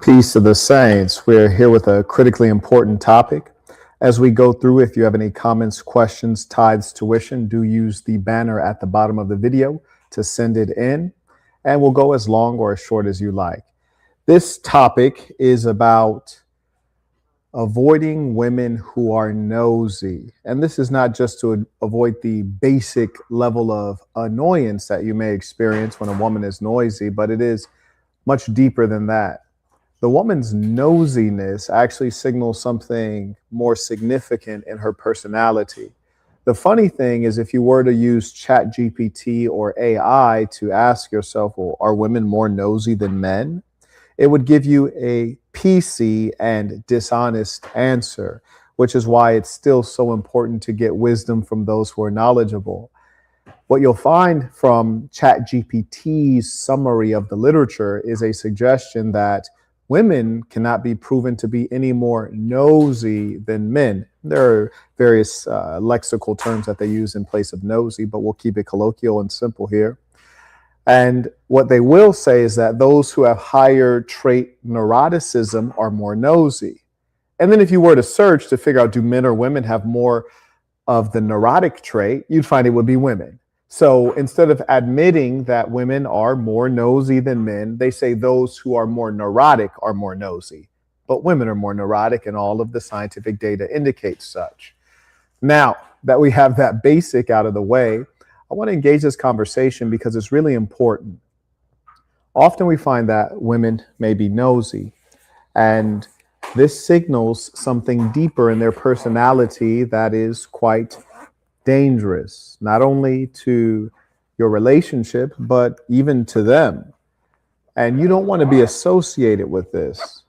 Peace to the saints. We're here with a critically important topic. As we go through, if you have any comments, questions, tithes, tuition, do use the banner at the bottom of the video to send it in, and we'll go as long or as short as you like. This topic is about avoiding women who are nosy. And this is not just to avoid the basic level of annoyance that you may experience when a woman is noisy, but it is much deeper than that. The woman's nosiness actually signals something more significant in her personality. The funny thing is, if you were to use ChatGPT or AI to ask yourself, well, are women more nosy than men? It would give you a PC and dishonest answer, which is why it's still so important to get wisdom from those who are knowledgeable. What you'll find from ChatGPT's summary of the literature is a suggestion that women cannot be proven to be any more nosy than men. There are various lexical terms that they use in place of nosy, but we'll keep it colloquial and simple here. And what they will say is that those who have higher trait neuroticism are more nosy. And then if you were to search to figure out, do men or women have more of the neurotic trait, you'd find it would be women. So instead of admitting that women are more nosy than men, they say those who are more neurotic are more nosy. But women are more neurotic, and all of the scientific data indicates such. Now that we have that basic out of the way, I want to engage this conversation because it's really important. Often we find that women may be nosy, and this signals something deeper in their personality that is quite dangerous, not only to your relationship, but even to them. And you don't want to be associated with this.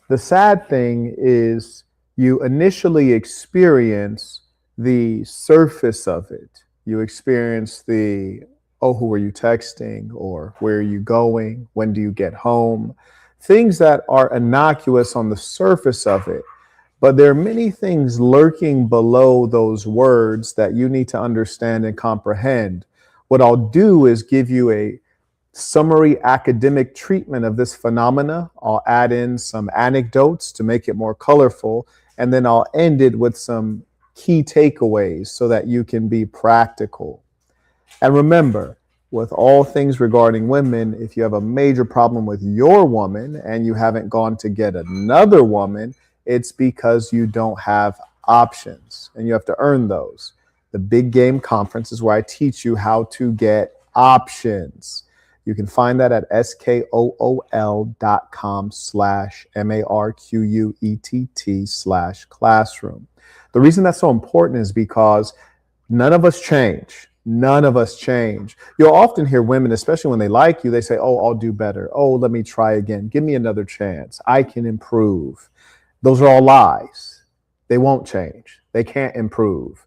The sad thing is you initially experience the surface of it. You experience the, oh, who are you texting? Or where are you going? When do you get home? Things that are innocuous on the surface of it. But there are many things lurking below those words that you need to understand and comprehend. What I'll do is give you a summary academic treatment of this phenomena. I'll add in some anecdotes to make it more colorful, and then I'll end it with some key takeaways so that you can be practical. And remember, with all things regarding women, if you have a major problem with your woman and you haven't gone to get another woman, it's because you don't have options and you have to earn those. The Big Game Conference is where I teach you how to get options. You can find that at skool.com/marquett/classroom. The reason that's so important is because none of us change. None of us change. You'll often hear women, especially when they like you, they say, oh, I'll do better. Oh, let me try again. Give me another chance. I can improve. Those are all lies. They won't change. They can't improve.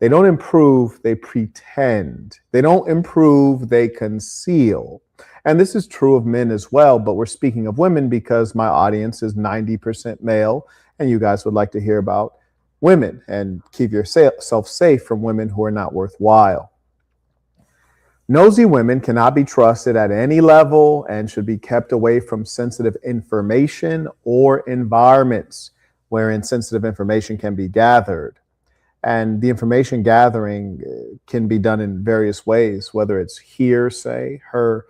They don't improve, they pretend. They don't improve, they conceal. And this is true of men as well, but we're speaking of women because my audience is 90% male, and you guys would like to hear about women and keep yourself safe from women who are not worthwhile. Nosy women cannot be trusted at any level and should be kept away from sensitive information or environments wherein sensitive information can be gathered. And the information gathering can be done in various ways, whether it's hearsay, her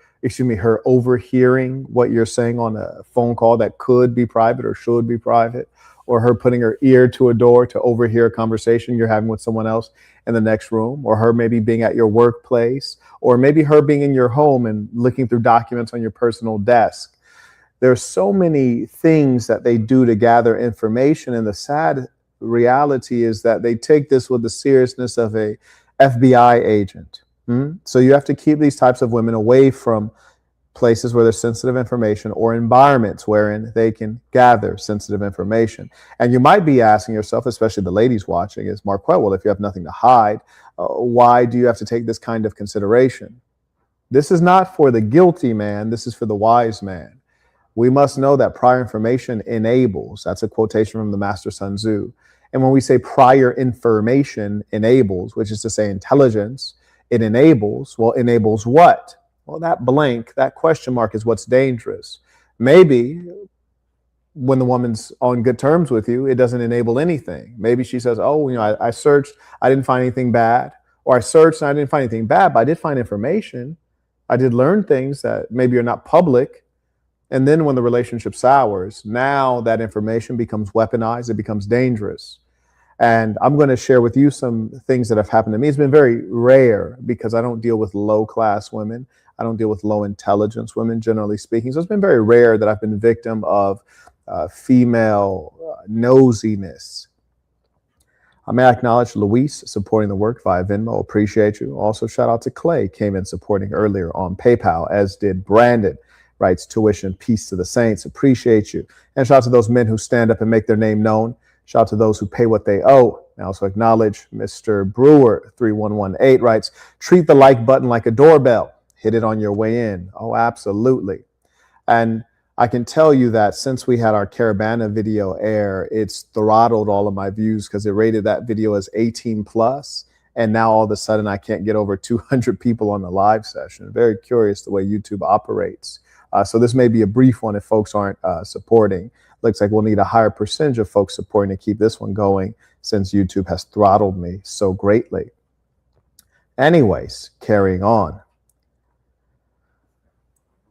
overhearing what you're saying on a phone call that could be private or should be private, or her putting her ear to a door to overhear a conversation you're having with someone else in the next room, or her maybe being at your workplace, or maybe her being in your home and looking through documents on your personal desk. There's so many things that they do to gather information, and the sad reality is that they take this with the seriousness of a FBI agent. So you have to keep these types of women away from places where there's sensitive information or environments wherein they can gather sensitive information. And you might be asking yourself, especially the ladies watching, is Marquett, well, if you have nothing to hide, why do you have to take this kind of consideration? This is not for the guilty man. This is for the wise man. We must know that prior information enables. That's a quotation from the Master Sun Tzu. And when we say prior information enables, which is to say intelligence, it enables. Well, enables what? Well, that blank, that question mark is what's dangerous. Maybe when the woman's on good terms with you, it doesn't enable anything. Maybe she says, oh, I searched, I didn't find anything bad. Or I searched and I didn't find anything bad, but I did find information. I did learn things that maybe are not public. And then when the relationship sours, now that information becomes weaponized, it becomes dangerous. And I'm going to share with you some things that have happened to me. It's been very rare because I don't deal with low class women. I don't deal with low intelligence women, generally speaking. So it's been very rare that I've been victim of female nosiness. May I acknowledge Luis supporting the work via Venmo. Appreciate you. Also, shout out to Clay, came in supporting earlier on PayPal, as did Brandon. Writes tuition, peace to the saints. Appreciate you. And shout out to those men who stand up and make their name known. Shout out to those who pay what they owe. I also acknowledge Mr. Brewer 3118 writes, treat the like button like a doorbell. Hit it on your way in. Oh, absolutely. And I can tell you that since we had our Caravana video air, it's throttled all of my views because it rated that video as 18 plus. And now all of a sudden I can't get over 200 people on the live session. Very curious the way YouTube operates. So this may be a brief one if folks aren't supporting. Looks like we'll need a higher percentage of folks supporting to keep this one going since YouTube has throttled me so greatly. Anyways, carrying on.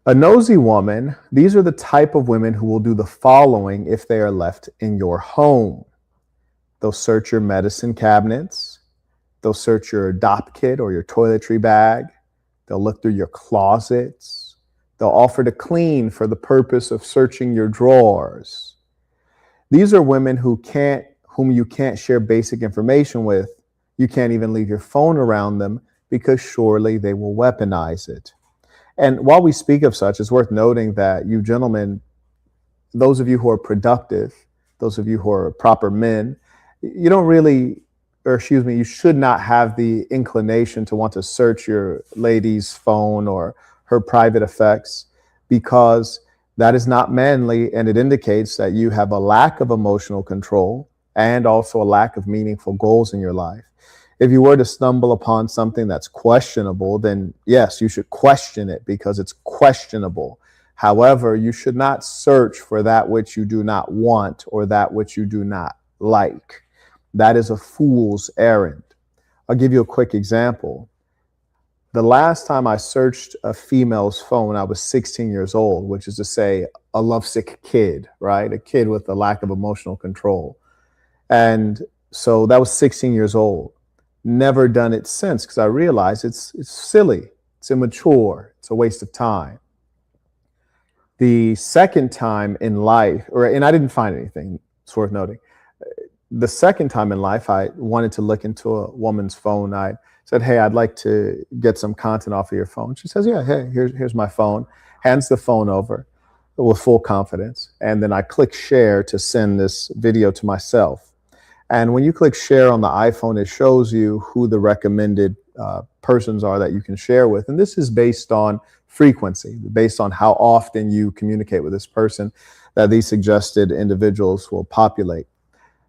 A nosy woman, these are the type of women who will do the following if they are left in your home. They'll search your medicine cabinets. They'll search your dop kit or your toiletry bag. They'll look through your closets. They'll offer to clean for the purpose of searching your drawers. These are women whom you can't share basic information with. You can't even leave your phone around them because surely they will weaponize it. And while we speak of such, it's worth noting that you gentlemen, those of you who are productive, those of you who are proper men, you don't really, or excuse me, you should not have the inclination to want to search your lady's phone or her private effects, because that is not manly, and it indicates that you have a lack of emotional control and also a lack of meaningful goals in your life. If you were to stumble upon something that's questionable, then yes, you should question it because it's questionable. However, you should not search for that which you do not want or that which you do not like. That is a fool's errand. I'll give you a quick example. The last time I searched a female's phone, I was 16 years old, which is to say a lovesick kid, right? A kid with a lack of emotional control. And so that was 16 years old. Never done it since because I realized it's silly, it's immature, it's a waste of time. The second time in life, and I didn't find anything, it's worth noting. The second time in life, I wanted to look into a woman's phone. I said, hey, I'd like to get some content off of your phone. She says, yeah, hey, here's my phone. Hands the phone over with full confidence. And then I click share to send this video to myself. And when you click share on the iPhone, it shows you who the recommended persons are that you can share with. And this is based on frequency, based on how often you communicate with this person, that these suggested individuals will populate.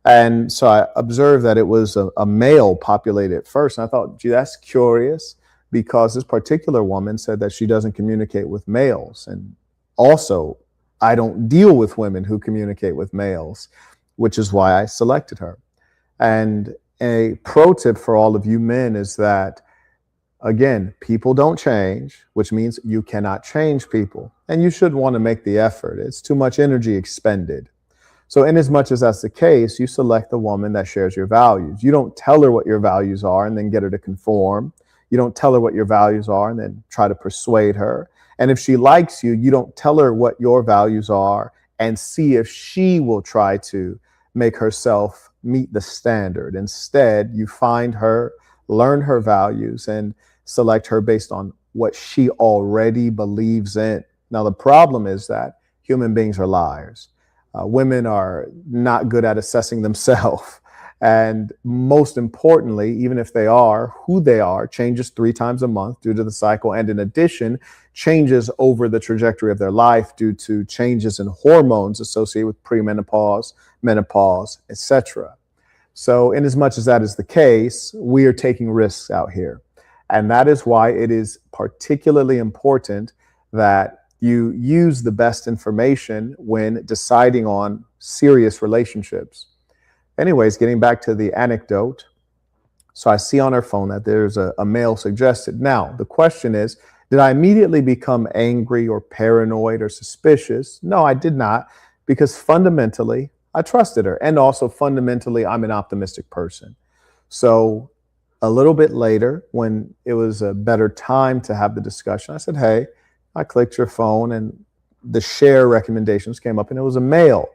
And so I observed that it was a male populated at first. And I thought, gee, that's curious, because this particular woman said that she doesn't communicate with males. And also, I don't deal with women who communicate with males, which is why I selected her. And a pro tip for all of you men is that, again, people don't change, which means you cannot change people. And you should want to make the effort. It's too much energy expended. So in as much as that's the case, you select the woman that shares your values. You don't tell her what your values are and then get her to conform. You don't tell her what your values are and then try to persuade her. And if she likes you, you don't tell her what your values are and see if she will try to make herself meet the standard. Instead, you find her, learn her values, and select her based on what she already believes in. Now, the problem is that human beings are liars. Women are not good at assessing themselves. And most importantly, even if they are, who they are changes 3 times a month due to the cycle. And in addition, changes over the trajectory of their life due to changes in hormones associated with premenopause, menopause, etc. So in as much as that is the case, we are taking risks out here. And that is why it is particularly important that You use the best information when deciding on serious relationships. Anyways, getting back to the anecdote. So I see on her phone that there's a male suggested. Now, the question is, did I immediately become angry or paranoid or suspicious? No, I did not, because fundamentally, I trusted her. And also, fundamentally, I'm an optimistic person. So a little bit later, when it was a better time to have the discussion, I said, hey, I clicked your phone and the share recommendations came up and it was a male.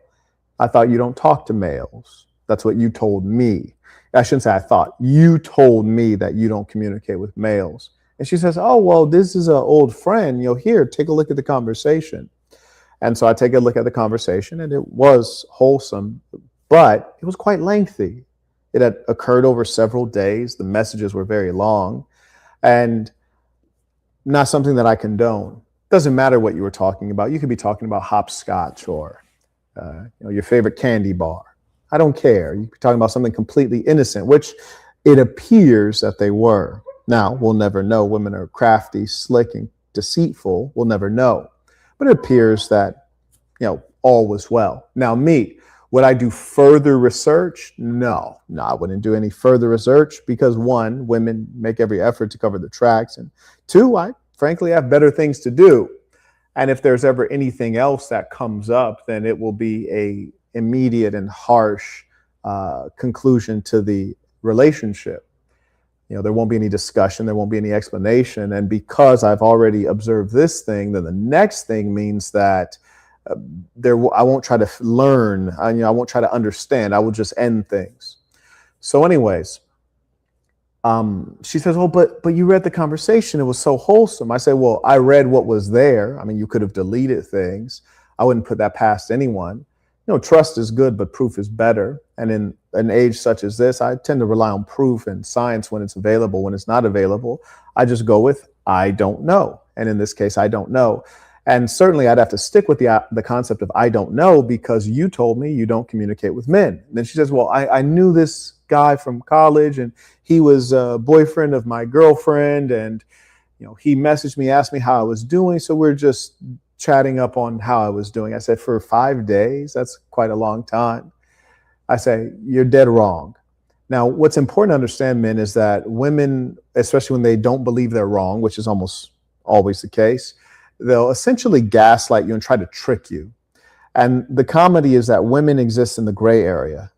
I thought you don't talk to males. That's what you told me. I shouldn't say I thought. You told me that you don't communicate with males. And she says, oh, well, this is an old friend. Here, take a look at the conversation. And so I take a look at the conversation and it was wholesome, but it was quite lengthy. It had occurred over several days. The messages were very long and not something that I condone. Doesn't matter what you were talking about. You could be talking about hopscotch or your favorite candy bar. I don't care. You could be talking about something completely innocent, which it appears that they were. Now, we'll never know. Women are crafty, slick, and deceitful. We'll never know. But it appears that, all was well. Now, me, would I do further research? No, I wouldn't do any further research because one, women make every effort to cover the tracks. And two, I frankly have better things to do. And if there's ever anything else that comes up, then it will be a immediate and harsh conclusion to the relationship. There won't be any discussion. There won't be any explanation. And because I've already observed this thing, then the next thing means that I won't try to learn. I won't try to understand. I will just end things. So anyways, she says, well, but you read the conversation. It was so wholesome. I say, well, I read what was there. You could have deleted things. I wouldn't put that past anyone. Trust is good, but proof is better. And in an age such as this, I tend to rely on proof and science when it's available. When it's not available, I just go with, I don't know. And in this case, I don't know. And certainly I'd have to stick with the concept of I don't know because you told me you don't communicate with men. And then she says, well, I knew this guy from college and he was a boyfriend of my girlfriend. And, he messaged me, asked me how I was doing. So we're just chatting up on how I was doing. I said, for 5 days, that's quite a long time. I say, you're dead wrong. Now, what's important to understand, men, is that women, especially when they don't believe they're wrong, which is almost always the case, they'll essentially gaslight you and try to trick you. And the comedy is that women exist in the gray area.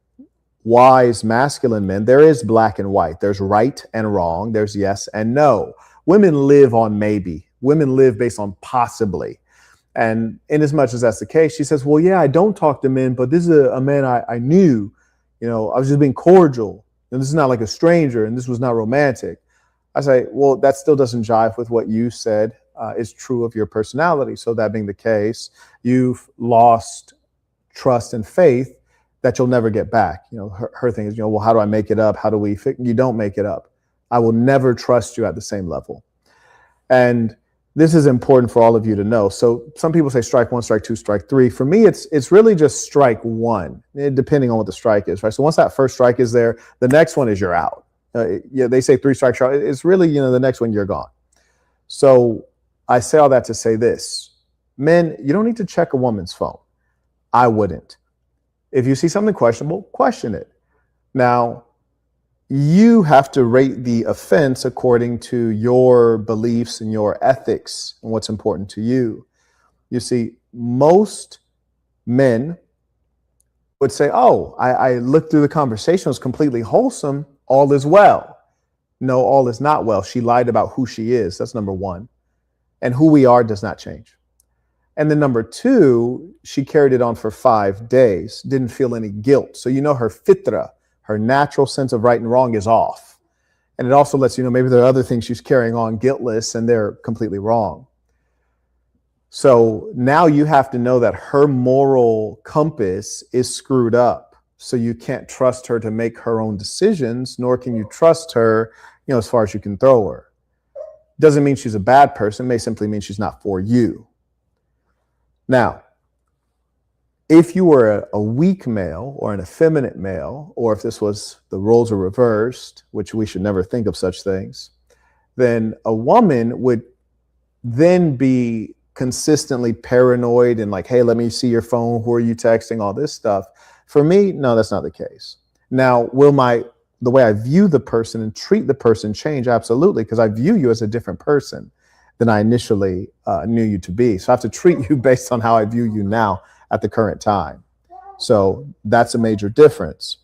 Wise, masculine men, there is black and white. There's right and wrong. There's yes and no. Women live on maybe. Women live based on possibly. And in as much as that's the case, she says, well, yeah, I don't talk to men, but this is a man I knew. I was just being cordial. And this is not like a stranger, and this was not romantic. I say, well, that still doesn't jive with what you said is true of your personality. So that being the case, you've lost trust and faith that you'll never get back. Her thing is, well, how do I make it up? How do we fix? You don't make it up. I will never trust you at the same level. And this is important for all of you to know. So some people say strike one, strike two, strike three. For me, it's really just strike one, depending on what the strike is, right? So once that first strike is there, the next one is you're out. They say 3 strikes out. It's really, the next one you're gone. So I say all that to say this. Men, you don't need to check a woman's phone. I wouldn't. If you see something questionable, question it. Now, you have to rate the offense according to your beliefs and your ethics and what's important to you. You see, most men would say, oh, I looked through the conversation, it was completely wholesome. All is well. No, all is not well. She lied about who she is. That's number one. And who we are does not change. And then number two, she carried it on for 5 days, didn't feel any guilt. So her fitra, her natural sense of right and wrong is off. And it also lets you know maybe there are other things she's carrying on guiltless and they're completely wrong. So now you have to know that her moral compass is screwed up. So you can't trust her to make her own decisions, nor can you trust her, as far as you can throw her. Doesn't mean she's a bad person, may simply mean she's not for you. Now, if you were a weak male or an effeminate male, or if this was the roles are reversed, which we should never think of such things, then a woman would then be consistently paranoid and like, hey, let me see your phone. Who are you texting? All this stuff. For me, no, that's not the case. Now, will the way I view the person and treat the person change? Absolutely, because I view you as a different person than I initially knew you to be. So I have to treat you based on how I view you now at the current time. So that's a major difference.